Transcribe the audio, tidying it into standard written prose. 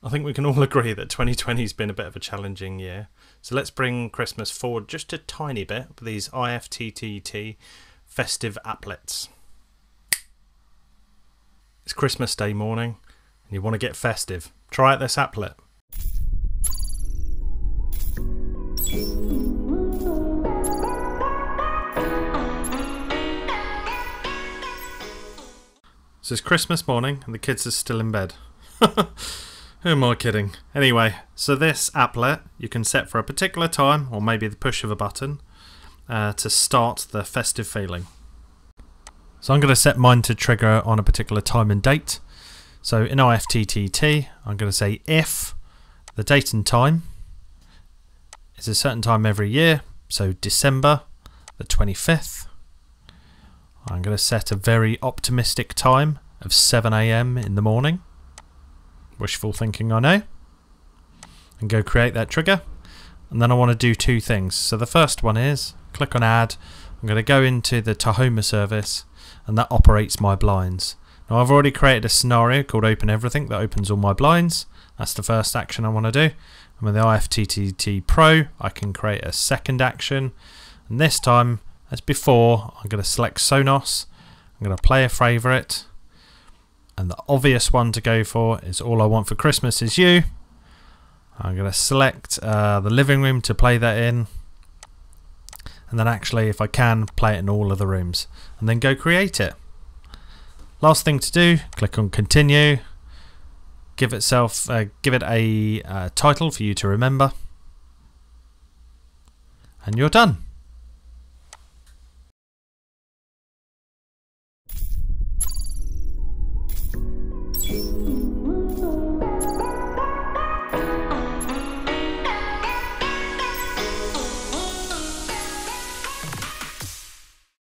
I think we can all agree that 2020 has been a bit of a challenging year. So let's bring Christmas forward just a tiny bit with these IFTTT festive applets. It's Christmas Day morning and you want to get festive. Try out this applet. So it's Christmas morning and the kids are still in bed. Who am I kidding? Anyway, so this applet you can set for a particular time or maybe the push of a button to start the festive feeling. So I'm going to set mine to trigger on a particular time and date. So in IFTTT I'm going to say if the date and time is a certain time every year, so December the 25th. I'm going to set a very optimistic time of 7 AM in the morning. Wishful thinking, I know. And go create that trigger. And then I want to do two things. So the first one is click on add. I'm going to go into the Tahoma service and that operates my blinds. Now I've already created a scenario called open everything that opens all my blinds. That's the first action I want to do. And with the IFTTT Pro I can create a second action. And this time, as before, I'm going to select Sonos. I'm going to play a favourite. And the obvious one to go for is All I Want for Christmas Is You. I'm going to select the living room to play that in. And then actually, if I can, play it in all of the rooms. And then go create it. Last thing to do, click on continue. Give it a title for you to remember. And you're done.